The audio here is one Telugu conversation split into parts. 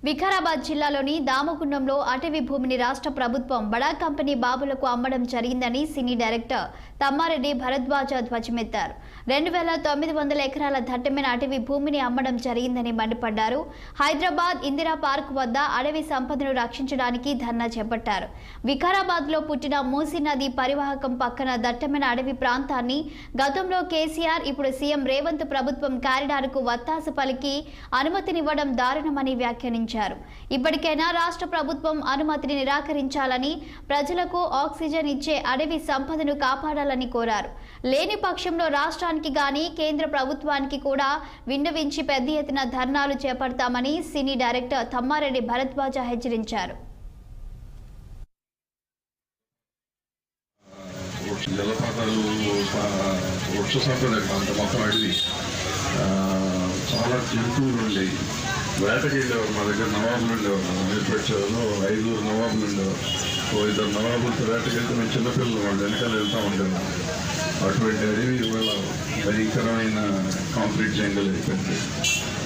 వికారాబాద్ జిల్లాలోని దామగుండంలో అటవీ భూమిని రాష్ట్ర ప్రభుత్వం బడా కంపెనీ బాబులకు అమ్మడం జరిగిందని సినీ డైరెక్టర్ తమ్మారెడ్డి భరద్వాజ ధ్వజమెత్తారు. 2900 ఎకరాల దట్టమైన అటవీ భూమిని అమ్మడం జరిగిందని మండిపడ్డారు. హైదరాబాద్ ఇందిరా పార్క్ వద్ద అటవీ సంపదను రక్షించడానికి ధర్నా చేపట్టారు. వికారాబాద్లో పుట్టిన మూసీ నది పరివాహకం పక్కన దట్టమైన అటవీ ప్రాంతాన్ని గతంలో కేసీఆర్, ఇప్పుడు సీఎం రేవంత్ ప్రభుత్వం కారిడార్కు వత్తాసు పలికి అనుమతినివ్వడం దారుణమని వ్యాఖ్యానించారు. ఇప్పటికైనా రాష్ట్ర ప్రభుత్వం అనుమతిని నిరాకరించాలని, ప్రజలకు ఆక్సిజన్ ఇచ్చే అడవి సంపదను కాపాడాలని కోరారు. లేని పక్షంలో రాష్ట్రానికి గాని కేంద్ర ప్రభుత్వానికి కూడా విన్నవించి పెద్ద ఎత్తున ధర్నాలు చేపడతామని సినీ డైరెక్టర్ తమ్మారెడ్డి భరద్వాజ హెచ్చరించారు. చాలా జంతువులు ఉండేవి. వేటకి వెళ్ళేవారు. మా దగ్గర నవాబులు ఉండేవారు. నేర్పించేవాళ్ళు 5 నవాబులు ఉండేవారు. 2 నవాబులతో వేటకి వెళ్తే మేము చిన్నపిల్లలు వాళ్ళు వెనకాల వెళ్తూ ఉండేవారు. అటువంటి అడవి ఇవాళ భయంకరమైన కాంక్రీట్ జంగల్ అయిపోయింది.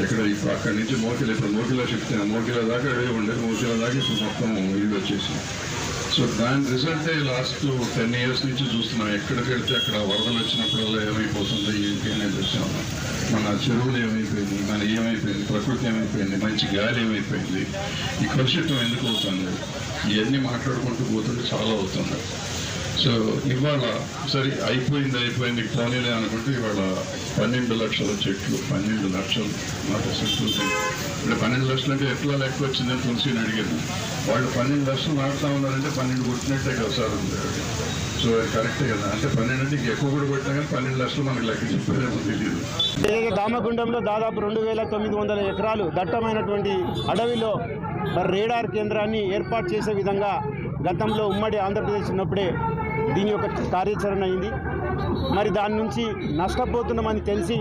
ఇక్కడ ఇప్పుడు అక్కడి నుంచి ఇప్పుడు మోకిలా షిఫ్ట్ అయినా మోకిలా దాకా అడవి ఉండేది. మోకిలా దాకా ఇప్పుడు మొత్తం ఇల్లు వచ్చేసి. సో దాని రిజల్టే లాస్ట్ 10 years నుంచి చూస్తున్నాం. ఎక్కడికి వెళ్తే అక్కడ వరదలు వచ్చినప్పుడల్లా ఏమైపోతుంది ఏంటి అనేది చూసాం. మన చెరువులు ఏమైపోయింది, మన ఏమైపోయింది, ప్రకృతి ఏమైపోయింది, మంచి గాలి ఏమైపోయింది, ఈ కలుషితం ఎందుకు అవుతుంది, ఇవన్నీ మాట్లాడుకుంటూ పోతుంటే చాలా అవుతుంది. సో ఇవాళ సరే అయిపోయింది పోనీలే అనుకుంటే ఇవాళ 12 లక్షల చెట్లు, 12 లక్షలు నాకు చెట్లు. ఇప్పుడు 12 లక్షలు అంటే ఎట్లా లెక్క వచ్చిందని తులసిని అడిగాను. వాళ్ళు 12 లక్షలు నాటుతా ఉన్నారంటే 12 కొట్టినట్టే కదా సార్ ఉంది. సో అది కరెక్టే కదా. అంటే 12 అంటే ఎక్కువ కూడా కొట్టినా కానీ 12 లక్షలు మనకు లెక్క చెప్పేదేమో తెలియదు. దామగుండంలో దాదాపు 2900 ఎకరాలు దట్టమైనటువంటి అడవిలో మరి రేడార్ కేంద్రాన్ని ఏర్పాటు చేసే విధంగా గతంలో ఉమ్మడి ఆంధ్రప్రదేశ్ ఉన్నప్పుడే దీని యొక్క కార్యాచరణ అయింది. మరి దాని నుంచి నష్టపోతున్నామని తెలిసి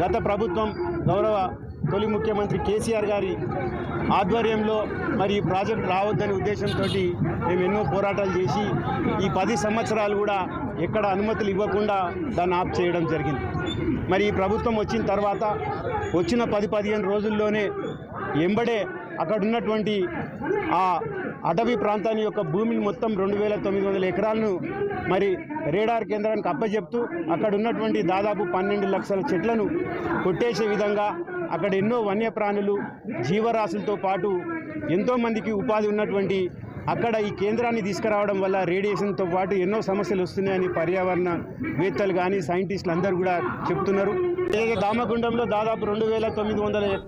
గత ప్రభుత్వం గౌరవ తొలి ముఖ్యమంత్రి కేసీఆర్ గారి ఆధ్వర్యంలో మరి ఈ ప్రాజెక్ట్ రావద్దనే ఉద్దేశంతో మేము ఎన్నో పోరాటాలు చేసి ఈ 10 సంవత్సరాలు కూడా ఎక్కడ అనుమతులు ఇవ్వకుండా దాన్ని ఆఫ్ చేయడం జరిగింది. మరి ఈ ప్రభుత్వం వచ్చిన తర్వాత వచ్చిన 10-15 రోజుల్లోనే ఎంబడే అక్కడ ఉన్నటువంటి ఆ అటవీ ప్రాంతాన్ని యొక్క భూమిని మొత్తం 2900 ఎకరాలను మరి రేడార్ కేంద్రానికి అప్పచెప్తూ అక్కడ ఉన్నటువంటి దాదాపు 12 లక్షల చెట్లను కొట్టేసే విధంగా అక్కడ ఎన్నో వన్యప్రాణులు, జీవరాశులతో పాటు ఎంతోమందికి ఉపాధి ఉన్నటువంటి అక్కడ ఈ కేంద్రాన్ని తీసుకురావడం వల్ల రేడియేషన్తో పాటు ఎన్నో సమస్యలు వస్తున్నాయని పర్యావరణ వేత్తలు కానీ సైంటిస్టులు అందరూ కూడా చెప్తున్నారు. దామగుండంలో దాదాపు 2900